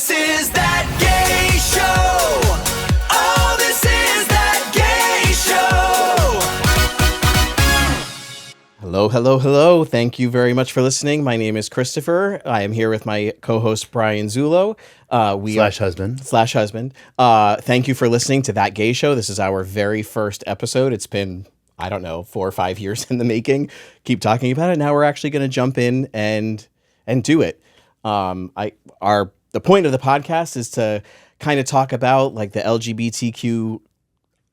this is that gay show. Oh, this is that gay show. Hello, hello, hello. Thank you very much for listening. My name is Christopher. I am here with my co-host, Brian Zullo. Husband. Thank you for listening to That Gay Show. This is our very first episode. It's been, 4 or 5 years in the making. Keep talking about it. Now we're actually going to jump in and do it. The point of the podcast is to kind of talk about like the LGBTQ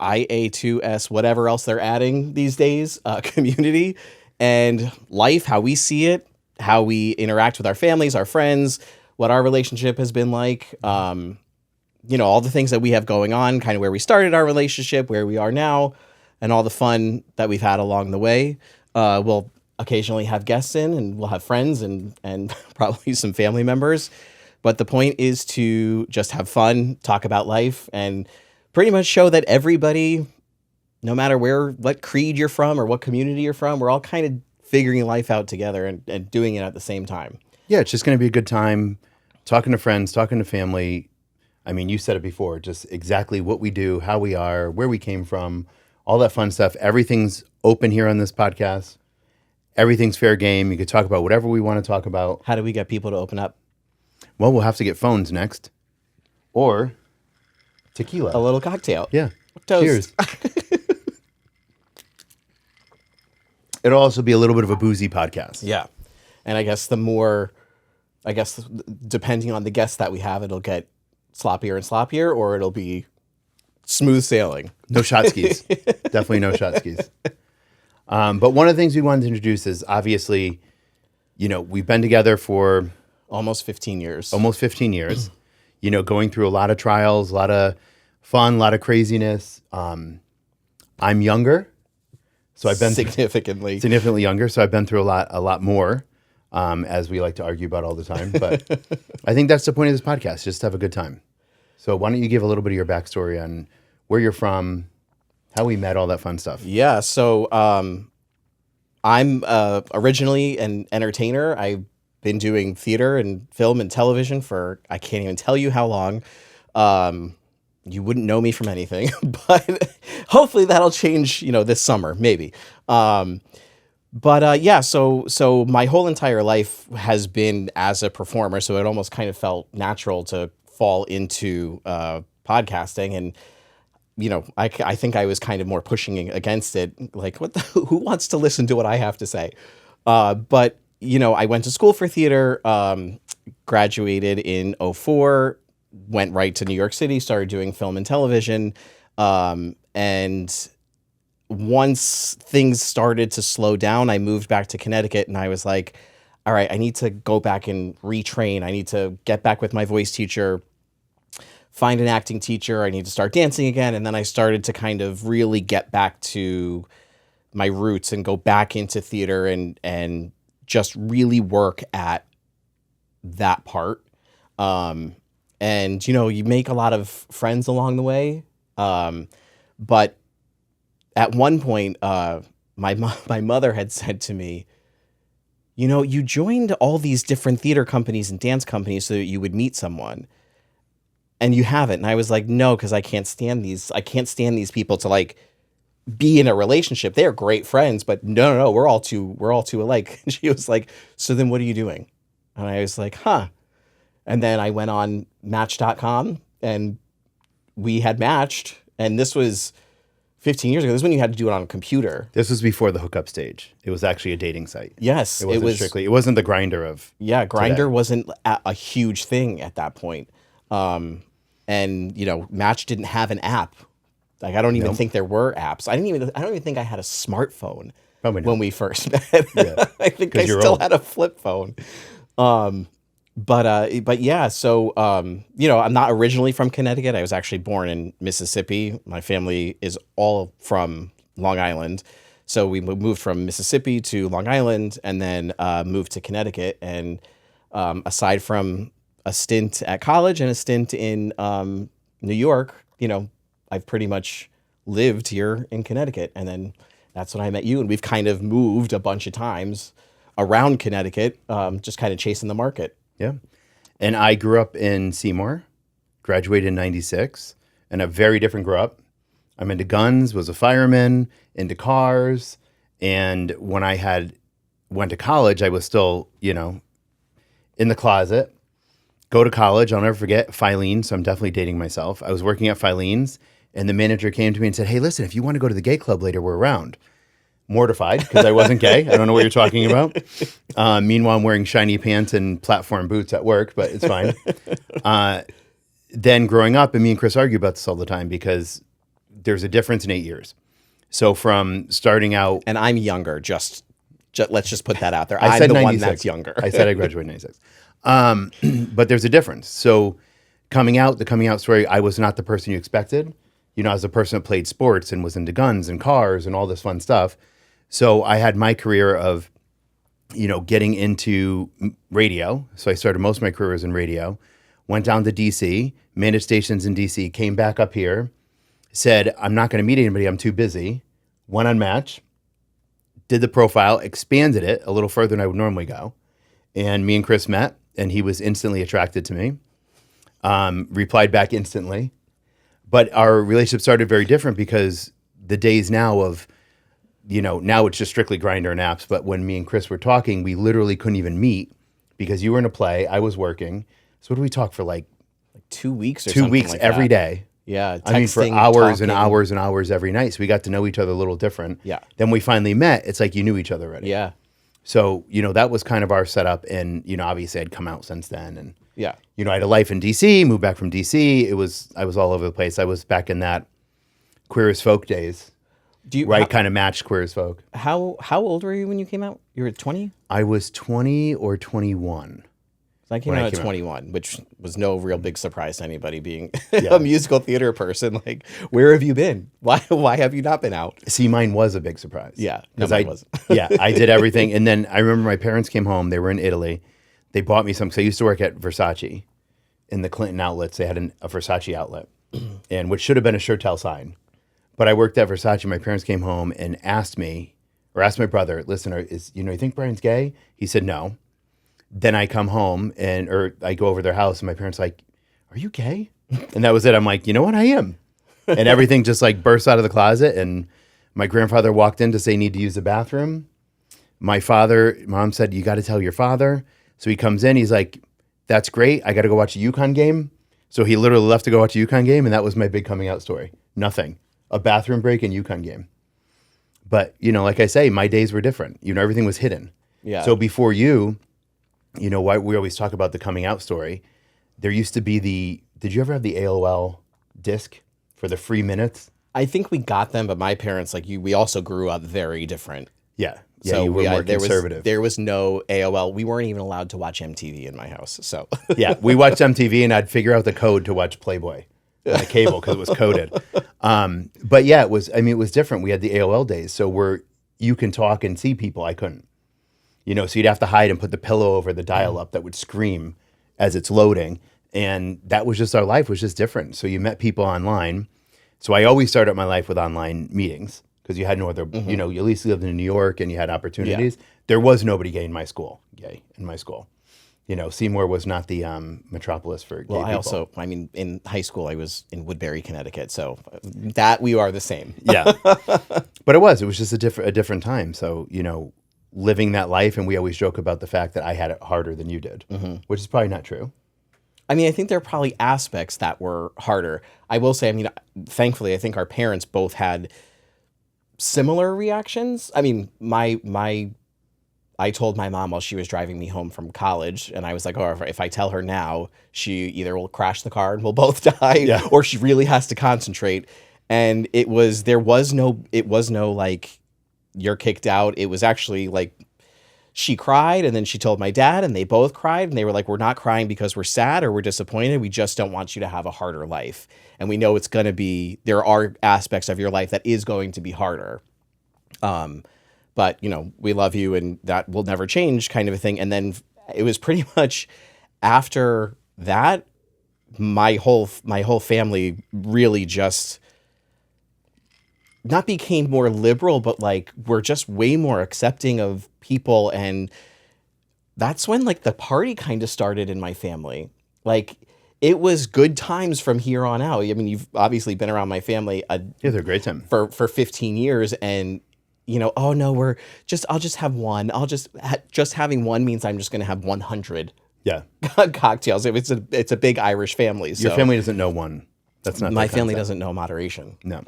IA2S, whatever else they're adding these days, community and life, how we see it, how we interact with our families, our friends, what our relationship has been like, all the things that we have going on, kind of where we started our relationship, where we are now, and all the fun that we've had along the way. We'll occasionally have guests in, and we'll have friends and probably some family members. But the point is to just have fun, talk about life, and pretty much show that everybody, no matter what creed you're from or what community you're from, we're all kind of figuring life out together and doing it at the same time. Yeah, it's just going to be a good time talking to friends, talking to family. I mean, you said it before, just exactly what we do, how we are, where we came from, all that fun stuff. Everything's open here on this podcast. Everything's fair game. You could talk about whatever we want to talk about. How do we get people to open up? Well, we'll have to get phones next. Or tequila. A little cocktail. Yeah. Toast. Cheers. It'll also be a little bit of a boozy podcast. Yeah. And I guess depending on the guests that we have, it'll get sloppier and sloppier, or it'll be smooth sailing. No shot skis. Definitely no shot skis. But one of the things we wanted to introduce is obviously, we've been together for almost 15 years. Going through a lot of trials, a lot of fun, a lot of craziness. I'm younger. So I've been significantly younger. So I've been through a lot more, as we like to argue about all the time. But I think that's the point of this podcast, just to have a good time. So why don't you give a little bit of your backstory on where you're from, how we met, all that fun stuff. Yeah. So I'm originally an entertainer. I've been doing theater and film and television for, I can't even tell you how long. You wouldn't know me from anything, but hopefully that'll change, this summer, maybe. So my whole entire life has been as a performer. So it almost kind of felt natural to fall into podcasting. And, I think I was kind of more pushing against it. Like, who wants to listen to what I have to say? But I went to school for theater, graduated in 2004, went right to New York City, started doing film and television. And once things started to slow down, I moved back to Connecticut, and I was like, all right, I need to go back and retrain. I need to get back with my voice teacher, find an acting teacher. I need to start dancing again. And then I started to kind of really get back to my roots and go back into theater and just really work at that part. And, you make a lot of friends along the way. But at one point, my mother had said to me, you joined all these different theater companies and dance companies so that you would meet someone. And you haven't. And I was like, no, because I can't stand these people to like be in a relationship. They're great friends, but no, we're all too alike. And she was like, so then what are you doing? And I was like, huh. And then I went on Match.com and we had matched. And this was 15 years ago. This is when you had to do it on a computer. This was before the hookup stage. It was actually a dating site. Yes. It wasn't the Grindr of Grindr today. Wasn't a huge thing at that point. And Match didn't have an app. Like, I don't even think there were apps. I don't even think I had a smartphone when we first met. Yeah. I think I still had a flip phone. But yeah, so, I'm not originally from Connecticut. I was actually born in Mississippi. My family is all from Long Island. So we moved from Mississippi to Long Island and then moved to Connecticut. And aside from a stint at college and a stint in New York, I've pretty much lived here in Connecticut. And then that's when I met you. And we've kind of moved a bunch of times around Connecticut, just kind of chasing the market. Yeah. And I grew up in Seymour, graduated in 96, and a very different grew up. I'm into guns, was a fireman, into cars. And when I went to college, I was still, in the closet. Go to college, I'll never forget, Filene's. So I'm definitely dating myself. I was working at Filene's, and the manager came to me and said, "Hey, listen, if you want to go to the gay club later, we're around." Mortified because I wasn't gay. I don't know what you're talking about. Meanwhile, I'm wearing shiny pants and platform boots at work, but it's fine. Then growing up, and me and Chris argue about this all the time because there's a difference in 8 years. So from starting out, And I'm younger. Just let's just put that out there. I I'm said the 96. one that's younger. I said I graduated in 96. But there's a difference. So the coming out story, I was not the person you expected. I was a person that played sports and was into guns and cars and all this fun stuff. So I had my career of, getting into radio. So I started most of my career was in radio. Went down to DC, managed stations in DC, came back up here, said, I'm not going to meet anybody. I'm too busy. Went on Match, did the profile, expanded it a little further than I would normally go. And me and Chris met, and he was instantly attracted to me. Replied back instantly. But our relationship started very different because the days now of, now it's just strictly Grindr and apps. But when me and Chris were talking, we literally couldn't even meet because you were in a play, I was working. So what did we talk for 2 weeks or 2 something weeks like every that. day? Yeah. I mean, for texting, hours and talking. hours and hours every night. So we got to know each other a little different. Yeah. Then we finally met. It's like you knew each other already. Yeah. So, that was kind of our setup. And, obviously I'd come out since then. And, Yeah. I had a life in DC, moved back from DC. I was all over the place. I was back in that Queer as Folk days, where I kind of matched Queer as Folk. How old were you when you came out? You were 20? I was 20 or 21. I came When I out at came out. 21, which was no real big surprise to anybody being Yeah. a musical theater person. Like, where have you been? Why have you not been out? See, mine was a big surprise. Yeah. No, Because mine wasn't. yeah, I did everything. And then I remember my parents came home. They were in Italy. They bought me some, because I used to work at Versace in the Clinton outlets. They had a Versace outlet, and which should have been a Shirtel sign. But I worked at Versace. My parents came home and asked my brother, listen, you think Brian's gay? He said, no. Then I come home or I go over their house and my parents are like, are you gay? And that was it. I'm like, you know what? I am. And everything just bursts out of the closet. And my grandfather walked in to say, need to use the bathroom. Mom said, you got to tell your father. So he comes in, he's like, that's great. I got to go watch a UConn game. So he literally left to go watch a UConn game. And that was my big coming out story. Nothing. A bathroom break and UConn game. But, like I say, my days were different. Everything was hidden. Yeah. So before you, why we always talk about the coming out story. There used to be did you ever have the AOL disc for the free minutes? I think we got them, but my parents, like you, we also grew up very different. Yeah. Yeah, So you were more conservative. There was no AOL. We weren't even allowed to watch MTV in my house. So Yeah, we watched MTV and I'd figure out the code to watch Playboy on the cable because it was coded. But yeah, it was different. We had the AOL days. So where you can talk and see people, I couldn't. So you'd have to hide and put the pillow over the dial-up that would scream as it's loading. And that was just, our life was just different. So you met people online. So I always started my life with online meetings because you had no other, you at least lived in New York and you had opportunities. Yeah. There was nobody gay in my school. Seymour was not the metropolis for gay people. In high school, I was in Woodbury, Connecticut. So that we are the same. Yeah. But it was just a different time. So, living that life. And we always joke about the fact that I had it harder than you did, which is probably not true. I think there are probably aspects that were harder. I will say, thankfully, I think our parents both had similar reactions. I told my mom while she was driving me home from college, and I was like, oh, if I tell her now, she either will crash the car and we'll both die, or she really has to concentrate. And there was no like, you're kicked out. It was actually like, she cried and then she told my dad and they both cried and they were like, we're not crying because we're sad or we're disappointed. We just don't want you to have a harder life. And we know there are aspects of your life that is going to be harder. But we love you and that will never change, kind of a thing. And then it was pretty much after that, my whole family really just not became more liberal, but like we're just way more accepting of people. And that's when like the party kind of started in my family. Like it was good times from here on out. I mean, you've obviously been around my family Yeah, they're a great time. for 15 years, and oh no, I'll just have one. Just having one means I'm just going to have 100 Yeah. cocktails. It's a big Irish family. So Your family doesn't know one. That's not my their family concept. doesn't know moderation. No.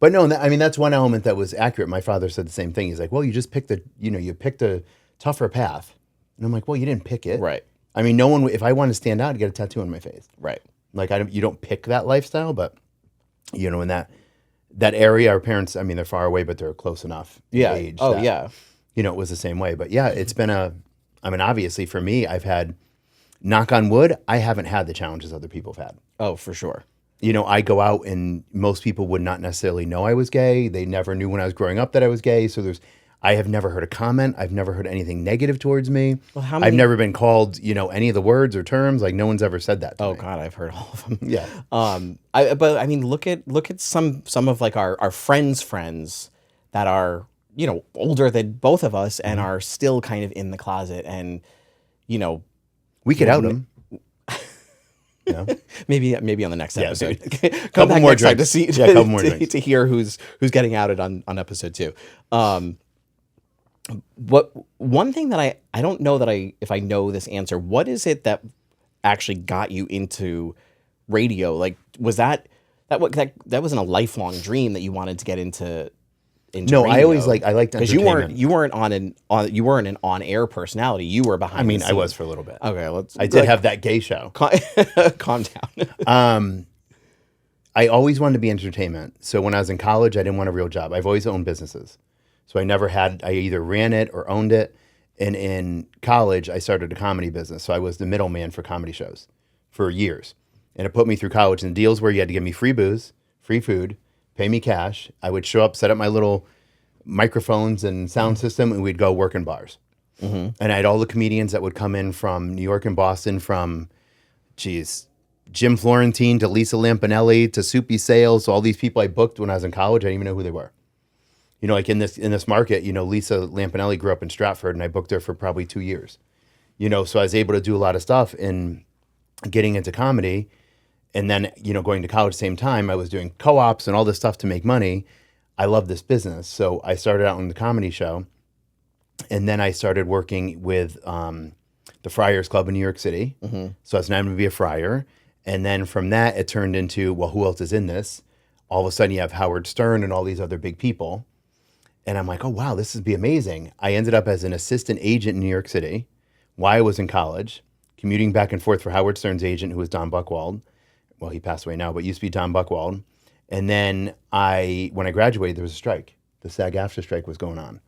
But no, I mean, that's one element that was accurate. My father said the same thing. He's like, well, you just picked you picked a tougher path. And I'm like, well, you didn't pick it. Right. I mean, no one, if I want to stand out, I'd get a tattoo on my face. Right. Like, you don't pick that lifestyle, but, in that area, our parents, I mean, they're far away, but they're close enough in Yeah. age. Oh that, yeah. It was the same way. But yeah, it's been I mean, obviously for me, I've had, knock on wood, I haven't had the challenges other people have had. Oh, for sure. I go out and most people would not necessarily know I was gay. They never knew when I was growing up that I was gay. So I have never heard a comment. I've never heard anything negative towards me. Well, how I've many- never been called, any of the words or terms. Like no one's ever said that to Oh me. God, I've heard all of them. Yeah. But I mean, look at some of like our friends that are older than both of us and are still kind of in the closet, and We could out them. maybe on the next episode. Couple Come back more next time to drinks. see Yeah, couple more drinks. to hear who's getting outed on episode 2. What one thing that I don't know that if I know this answer, what is it that actually got you into radio? Like, was that wasn't a lifelong dream that you wanted to get into No, radio? I always I liked because entertainment. you weren't an on-air personality. You were behind. I mean, the I was scenes. for a little bit. Okay, I did have that gay show. calm down. I always wanted to be entertainment. So when I was in college, I didn't want a real job. I've always owned businesses. So I either ran it or owned it. And in college, I started a comedy business. So I was the middleman for comedy shows for years. And it put me through college. And the deals were you had to give me free booze, free food, pay me cash. I would show up, set up my little microphones and sound system, and we'd go work in bars. Mm-hmm. And I had all the comedians that would come in from New York and Boston, from, Jim Florentine to Lisa Lampanelli to Soupy Sales. So all these people I booked when I was in college, I didn't even know who they were. Like in this market, Lisa Lampanelli grew up in Stratford, and I booked her for probably 2 years. So I was able to do a lot of stuff in getting into comedy. And then, going to college at the same time, I was doing co-ops and all this stuff to make money. I love this business. So I started out in the comedy show. And then I started working with the Friars Club in New York City. Mm-hmm. So I was now going to be a friar. And then from that, it turned into, well, who else is in this? All of a sudden, you have Howard Stern and all these other big people. And I'm like, oh, wow, this would be amazing. I ended up as an assistant agent in New York City while I was in college, commuting back and forth for Howard Stern's agent, who was Don Buchwald. Well, he passed away now, but used to be Don Buchwald. And then when I graduated, there was a strike. The SAG-AFTRA strike was going on.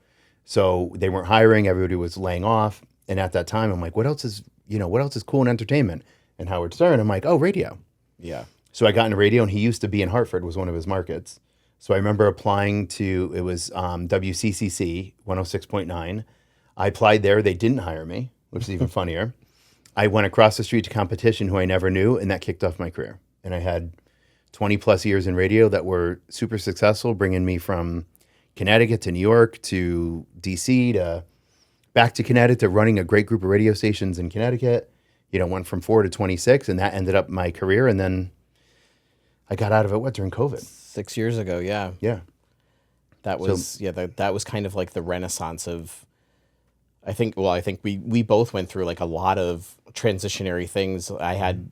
So they weren't hiring. Everybody was laying off. And at that time, I'm like, what else is cool in entertainment? And Howard Stern, I'm like, oh, radio. Yeah. So I got into radio, and he used to be in Hartford, was one of his markets. So I remember applying to, it was WCCC 106.9. I applied there. They didn't hire me, which is even funnier. I went across the street to competition who I never knew, and that kicked off my career. And I had 20 plus years in radio that were super successful, bringing me from Connecticut to New York to DC to back to Connecticut, to running a great group of radio stations in Connecticut. Went from 4 to 26, and that ended up my career. And then I got out of it, during COVID? 6 years ago, yeah. Yeah. That was that was kind of like the renaissance of, I think we both went through like a lot of transitionary things. I had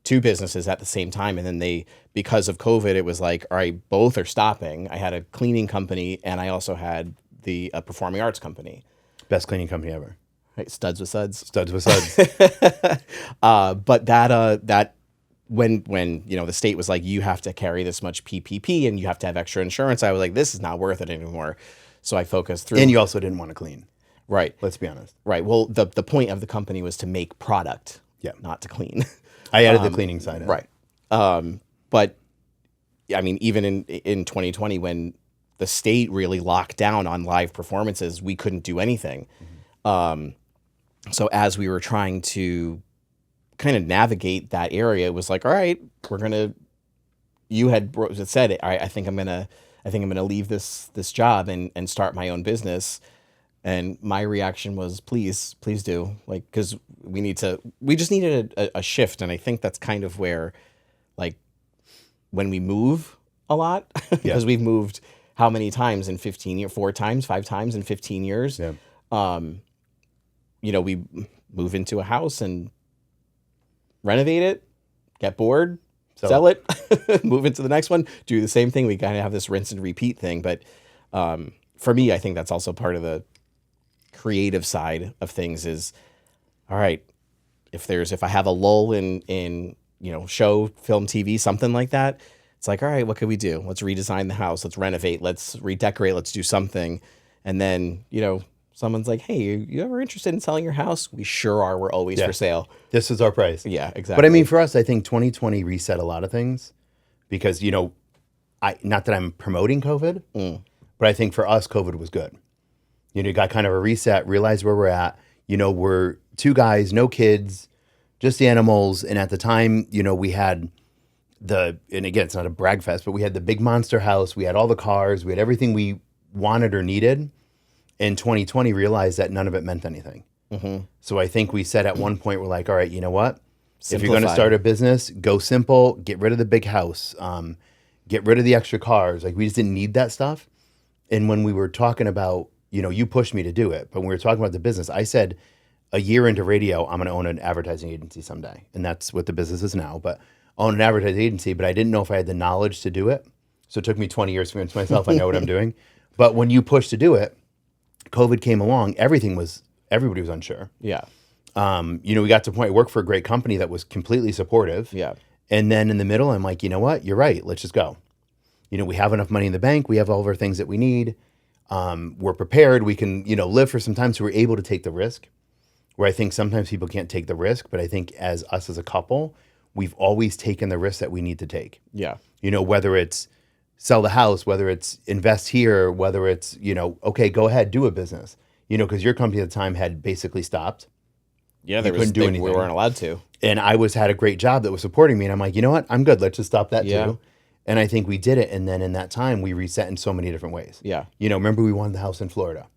2 businesses at the same time, and then because of COVID, it was like, all right, both are stopping. I had a cleaning company, and I also had the performing arts company. Best cleaning company ever. Right, Studs with Suds. Studs with Suds. But that when the state was like, you have to carry this much PPP and you have to have extra insurance, I was like, this is not worth it anymore. So I focused through. And you also didn't want to clean. Right. Let's be honest. Right. Well, the point of the company was to make product, Yeah. not to clean. I added the cleaning side. Right. But I mean, even in 2020, when the state really locked down on live performances, we couldn't do anything. Mm-hmm. So as we were trying to kind of navigate that area, it was like, all right, you had said, all right, I think I'm gonna leave this job and start my own business. And my reaction was, please do. Like, because we just needed a shift. And I think that's kind of where, like, when we move a lot, because we've moved how many times in 15 years? 4 times, 5 times in 15 years. Yeah. We move into a house and renovate it, get bored, sell it, move into the next one, do the same thing. We kind of have this rinse and repeat thing. But for me, I think that's also part of the creative side of things is, all right, if I have a lull in show, film, TV, something like that, it's like, all right, what can we do? Let's redesign the house. Let's renovate. Let's redecorate. Let's do something. And then, someone's like, hey, you ever interested in selling your house? We sure are. We're always for sale. This is our price. Yeah, exactly. But I mean, for us, I think 2020 reset a lot of things because, not that I'm promoting COVID, but I think for us, COVID was good. You got kind of a reset, realized where we're at. We're 2 guys, no kids, just animals. And at the time, we had and again, it's not a brag fest, but we had the big monster house. We had all the cars. We had everything we wanted or needed. In 2020, realized that none of it meant anything. Mm-hmm. So I think we said at one point, we're like, all right, you know what? Simplify. If you're going to start a business, go simple, get rid of the big house, get rid of the extra cars. Like we just didn't need that stuff. And when we were talking about, you pushed me to do it, but when we were talking about the business, I said a year into radio, I'm going to own an advertising agency someday. And that's what the business is now, but own an advertising agency, but I didn't know if I had the knowledge to do it. So it took me 20 years to convince myself I know what I'm doing. But when you push to do it, COVID came along, everybody was unsure. Yeah. We got to the point, I worked for a great company that was completely supportive. Yeah. And then in the middle, I'm like, you know what? You're right. Let's just go. We have enough money in the bank. We have all of our things that we need. We're prepared. We can, live for some time. So we're able to take the risk where I think sometimes people can't take the risk. But I think as us as a couple, we've always taken the risk that we need to take. Yeah. Whether it's sell the house, whether it's invest here, whether it's, okay, go ahead, do a business, because your company at the time had basically stopped. Yeah, there was things we weren't allowed to. And I had a great job that was supporting me. And I'm like, you know what? I'm good. Let's just stop that too. And I think we did it. And then in that time, we reset in so many different ways. Yeah. Remember we wanted the house in Florida.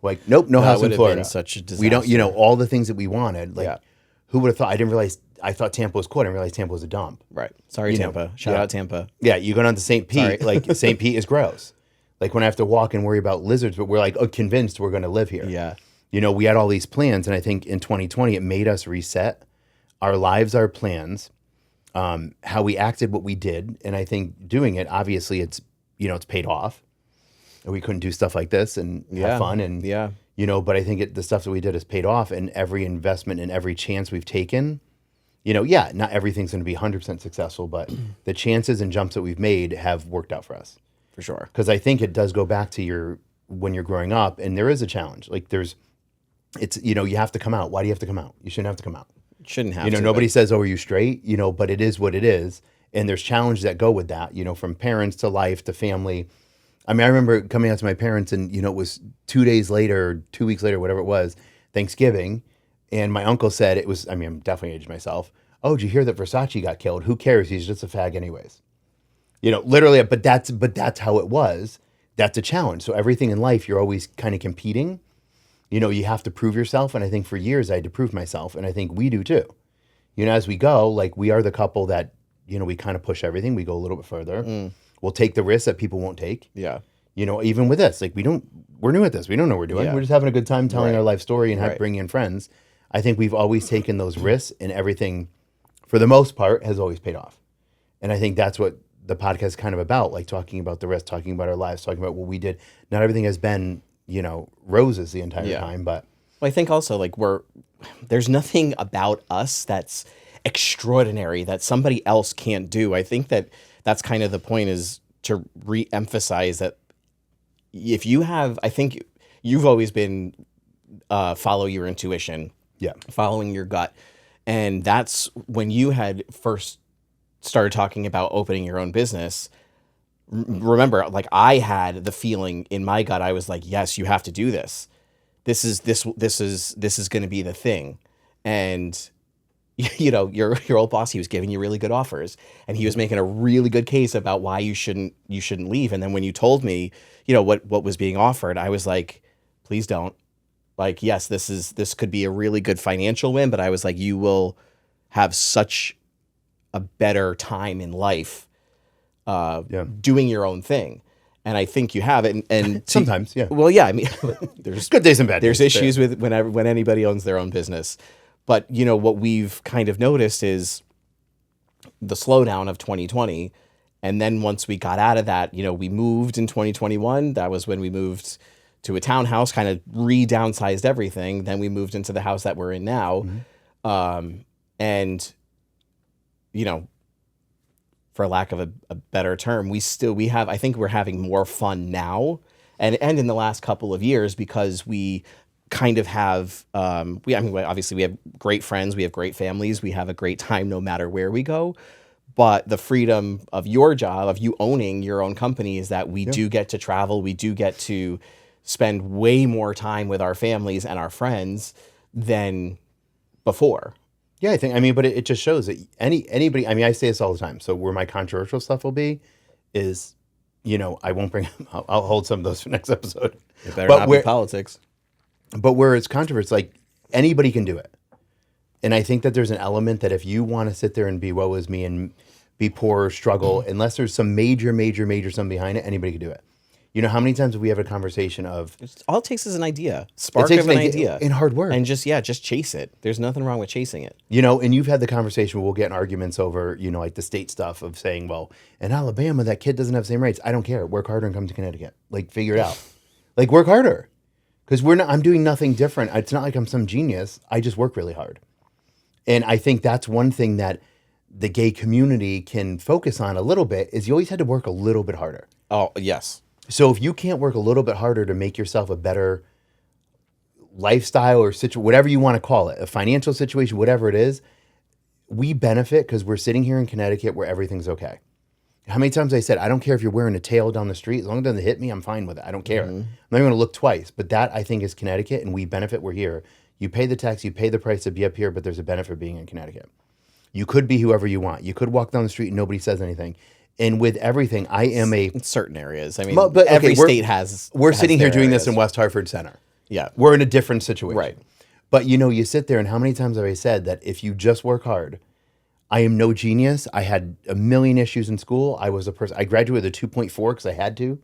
Like, nope, no house in Florida. Been such a disaster. We don't, all the things that we wanted. Like, who would have thought? I didn't realize. I thought Tampa was cool. I didn't realize Tampa was a dump. Right. Sorry, Tampa. Shout out Tampa. Yeah, you go down to St. Pete. Like St. Pete is gross. Like when I have to walk and worry about lizards, but we're like convinced we're going to live here. Yeah. We had all these plans, and I think in 2020 it made us reset our lives, our plans, how we acted, what we did, and I think doing it, obviously, it's paid off. We couldn't do stuff like this and have fun, and but I think the stuff that we did has paid off, and every investment and every chance we've taken. Not everything's going to be 100% successful, but the chances and jumps that we've made have worked out for us. For sure. Because I think it does go back to when you're growing up, and there is a challenge. Like you have to come out. Why do you have to come out? You shouldn't have to come out. Shouldn't have to. Nobody says, oh, are you straight? But it is what it is. And there's challenges that go with that, from parents to life to family. I mean, I remember coming out to my parents and, it was 2 days later, 2 weeks later, whatever it was, Thanksgiving. And my uncle said I'm definitely aged myself. Oh, did you hear that Versace got killed? Who cares? He's just a fag anyways. Literally, but that's how it was. That's a challenge. So everything in life, you're always kind of competing. You have to prove yourself. And I think for years I had to prove myself. And I think we do too. As we go, like we are the couple that, we kind of push everything. We go a little bit further. We'll take the risks that people won't take. Yeah. Even with this, like we're new at this. We don't know what we're doing. Yeah. We're just having a good time telling our life story and bringing in friends. I think we've always taken those risks, and everything, for the most part, has always paid off. And I think that's what the podcast is kind of about, like talking about the risk, talking about our lives, talking about what we did. Not everything has been, roses the entire time, but I think also like there's nothing about us that's extraordinary that somebody else can't do. I think that's kind of the point, is to re-emphasize that I think you've always been follow your intuition. Yeah. Following your gut. And that's when you had first started talking about opening your own business. Remember, like I had the feeling in my gut, I was like, yes, you have to do this. This is going to be the thing. And your old boss, he was giving you really good offers, and he was making a really good case about why you shouldn't leave. And then when you told me, what was being offered, I was like, please don't. Like, yes, this could be a really good financial win, but I was like, you will have such a better time in life doing your own thing. And I think you have it. And Sometimes, yeah. Well, yeah, I mean, there's Good days and bad there's days. issues with when anybody owns their own business. But, you know, what we've kind of noticed is the slowdown of 2020. And then once we got out of that, you know, we moved in 2021. That was when we moved to a townhouse, kind of re-downsized everything. Then we moved into the house that we're in now. And, you know, for lack of a better term, I think we're having more fun now and in the last couple of years because we kind of have, obviously we have great friends, we have great families, we have a great time no matter where we go. But the freedom of your job, of you owning your own company, is that we do get to travel. We do get to spend way more time with our families and our friends than before. Yeah, I mean, but it just shows that anybody, I mean, I say this all the time. So where my controversial stuff will be is, you know, I won't bring, I'll hold some of those for next episode. It better not be politics. But where it's controversial, like anybody can do it. And I think that there's an element that if you want to sit there and be woe is me and be poor, struggle, unless there's some major something behind it, anybody can do it. You know, how many times have we have a conversation of... All it takes is an idea. Spark of an idea. And hard work. And just chase it. There's nothing wrong with chasing it. You know, and you've had the conversation where we'll get in arguments over, you know, like the state stuff of saying, well, in Alabama, that kid doesn't have the same rights. I don't care. Work harder and come to Connecticut. Like, figure it out. Like, work harder. Because I'm doing nothing different. It's not like I'm some genius. I just work really hard. And I think that's one thing that the gay community can focus on a little bit is you always had to work a little bit harder. Oh, yes. So if you can't work a little bit harder to make yourself a better lifestyle or whatever you want to call it, a financial situation, whatever it is, we benefit because we're sitting here in Connecticut where everything's okay. How many times I said, I don't care if you're wearing a tail down the street. As long as it doesn't hit me, I'm fine with it. I don't care. I'm not even going to look twice. But that, I think, is Connecticut, and we benefit. We're here. You pay the tax, you pay the price to be up here, but there's a benefit being in Connecticut. You could be whoever you want. You could walk down the street and nobody says anything. And with everything, I am in certain areas. I mean, but every state has. We're sitting here doing areas. this in West Hartford Center. Yeah. We're in a different situation. Right. But, you know, you sit there and how many times have I said that if you just work hard, I am no genius. I had a million issues in school. I was a person. I graduated with a 2.4 because I had to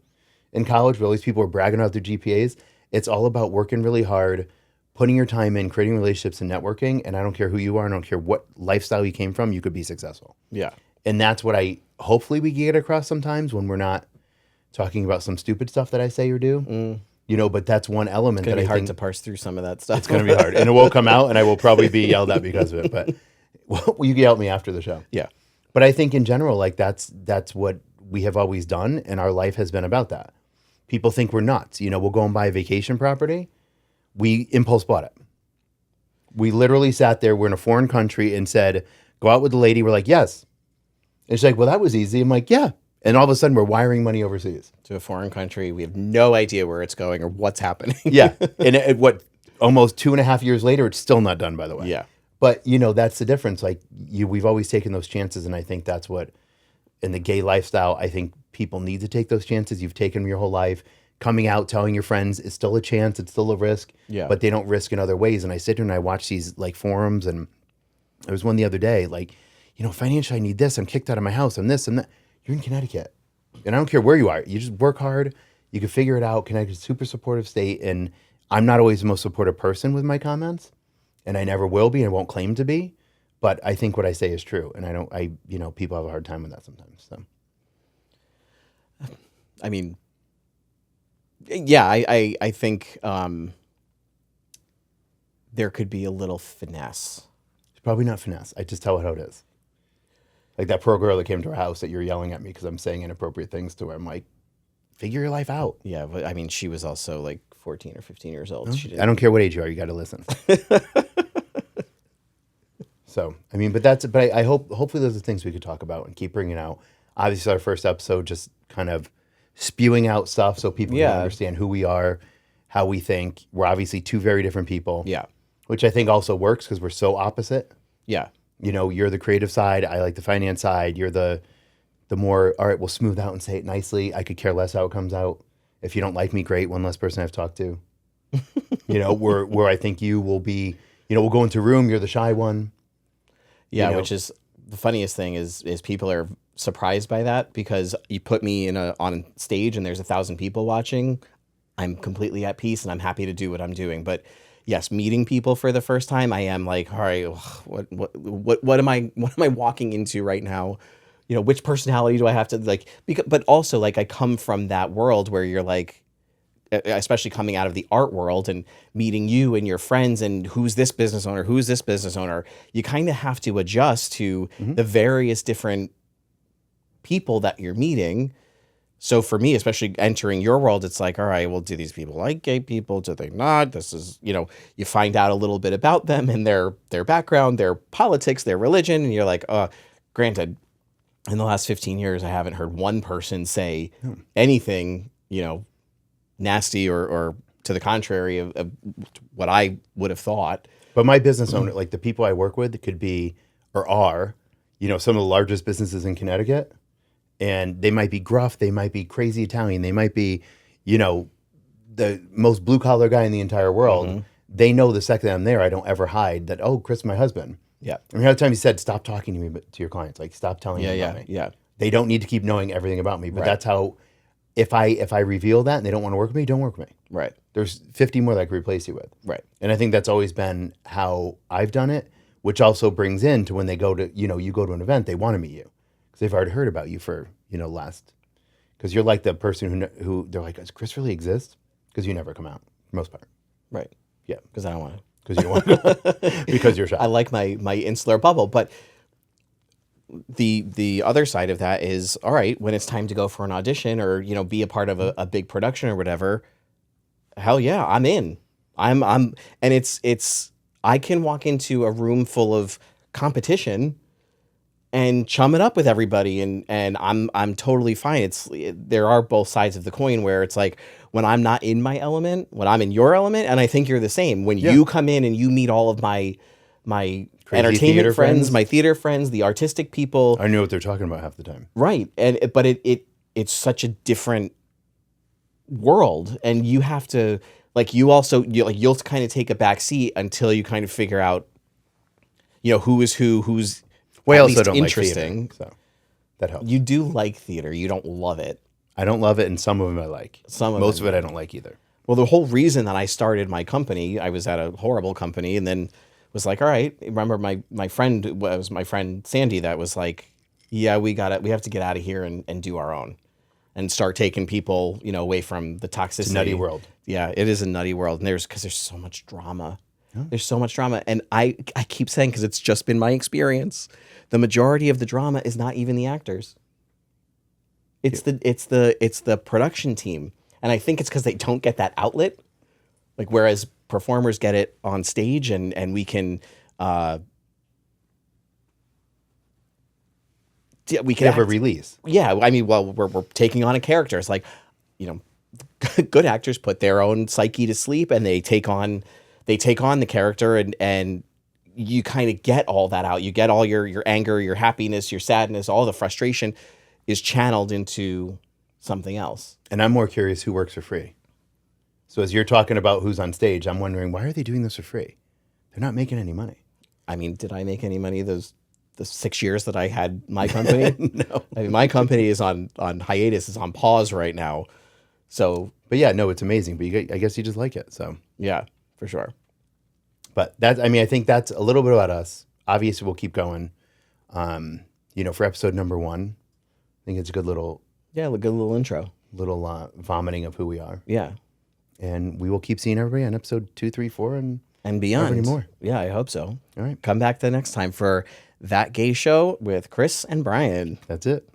in college, but all these people were bragging about their GPAs. It's all about working really hard, putting your time in, creating relationships and networking. And I don't care who you are. I don't care what lifestyle you came from. You could be successful. Yeah. And that's what hopefully we get across sometimes when we're not talking about some stupid stuff that I say or do. You know, but that's one element It's that I hard think to parse through some of that stuff. it's going to be hard. And it will come out and I will probably be yelled at because of it. But well, you can yell at me after the show. Yeah. But I think in general, like that's what we have always done. And our life has been about that. People think we're nuts. You know, we'll go and buy a vacation property. We impulse bought it. We literally sat there. We're in a foreign country and said, go out with the lady. We're like, yes. And she's like, well, that was easy. I'm like, yeah. And all of a sudden we're wiring money overseas. To a foreign country. We have no idea where it's going or what's happening. Yeah. And almost 2.5 years later, it's still not done, by the way. Yeah. But, you know, that's the difference. Like, we've always taken those chances. And I think that's what, in the gay lifestyle, I think people need to take those chances. You've taken them your whole life. Coming out, telling your friends, it's still a chance. It's still a risk. Yeah. But they don't risk in other ways. And I sit here and I watch these, like, forums. And there was one the other day, like, you know, financially, I need this. I'm kicked out of my house. I'm this and that. You're in Connecticut. And I don't care where you are. You just work hard. You can figure it out. Connecticut's a super supportive state. And I'm not always the most supportive person with my comments. And I never will be and won't claim to be. But I think what I say is true. And you know, people have a hard time with that sometimes. So, I mean, yeah, I think there could be a little finesse. it's probably not finesse. I just tell it how it is. Like that poor girl that came to our house that you're yelling at me because I'm saying inappropriate things to her. I'm like, figure your life out. Yeah, but I mean, she was also like 14 or 15 years old. She I don't care what age you are. You got to listen. So, I mean, but I hope, hopefully those are things we could talk about and keep bringing out. Obviously, our first episode, just kind of spewing out stuff so people can understand who we are, how we think. We're obviously two very different people. Yeah. Which I think also works because we're so opposite. Yeah. You know, you're the creative side. I like the finance side. You're the more, all right, we'll smooth out and say it nicely. I could care less how it comes out. If you don't like me, great. One less person I've talked to. Where I think you will be, we'll go into a room, you're the shy one. Yeah, know. which is the funniest thing is people are surprised by that because you put me on stage and there's 1,000 people watching. I'm completely at peace and I'm happy to do what I'm doing. But yes, meeting people for the first time, I am like, all right, ugh, what am I walking into right now? Which personality do I have to like? But also like I come from that world where you're like, especially coming out of the art world and meeting you and your friends and who's this business owner, you kind of have to adjust to the various different people that you're meeting. So for me, especially entering your world, it's like, all right, well, do these people like gay people? Do they not? This is, you find out a little bit about them and their background, their politics, their religion. And you're like, granted, in the last 15 years, I haven't heard one person say anything, nasty or to the contrary of what I would have thought. But my business owner, like the people I work with could be, or are, some of the largest businesses in Connecticut. And they might be gruff, they might be crazy Italian, they might be, the most blue collar guy in the entire world. They know the second I'm there, I don't ever hide that, oh, Chris, my husband. Yeah. I mean, how many times he said, stop talking to me, to your clients, like stop telling me about me. Yeah. They don't need to keep knowing everything about me, but Right. that's how, if I reveal that and they don't want to work with me, don't work with me. Right. There's 50 more that I could replace you with. Right. And I think that's always been how I've done it, which also brings in to when they go to, you go to an event, they want to meet you because they've already heard about you for, because you're like the person who they're like, does Chris really exist? Because you never come out, for the most part. Right. Yeah. Because I don't want to. Because you don't want to, because you're shy. I like my insular bubble, but the other side of that is, all right, when it's time to go for an audition or be a part of a big production or whatever, hell yeah, I'm in. I'm and it's I can walk into a room full of competition and chum it up with everybody and I'm totally fine. There are both sides of the coin where it's like when I'm not in my element, when I'm in your element, and I think you're the same. When you come in and you meet all of my Crazy entertainment theater friends, my theater friends, the artistic people. I know what they're talking about half the time. Right. But it's such a different world and you have to like you'll kind of take a back seat until you kind of figure out who is who's Well, I at also least don't interesting. like theater, so that helps. You do like theater. You don't love it. I don't love it, and some of them I like. Most of it I don't like either. Well, the whole reason that I started my company, I was at a horrible company and then was like, all right, remember my friend was my friend Sandy that was like, yeah, we have to get out of here and do our own and start taking people, away from the toxicity. It's a nutty world. Yeah, it is a nutty world. And there's so much drama. There's so much drama. And I keep saying, because it's just been my experience, the majority of the drama is not even the actors. It's the production team. And I think it's because they don't get that outlet. Like, whereas performers get it on stage and we can Have a release. Yeah, I mean, well, we're taking on a character. It's like, good actors put their own psyche to sleep and they take on the character and you kind of get all that out. You get all your anger, your happiness, your sadness, all the frustration is channeled into something else. And I'm more curious who works for free. So as you're talking about who's on stage, I'm wondering, why are they doing this for free? They're not making any money. I mean, did I make any money the 6 years that I had my company? No. I mean, my company is on hiatus. It's on pause right now. So, But yeah, no, it's amazing. But I guess you just like it. So, yeah, for sure. but I think that's a little bit about us. Obviously, we'll keep going. For episode number 1, I think it's a good little Yeah, a good little intro. vomiting of who we are. Yeah. And we will keep seeing everybody on episode 2, 3, 4, And beyond. Never more. Yeah, I hope so. All right. Come back the next time for That Gay Show with Chris and Brian. That's it.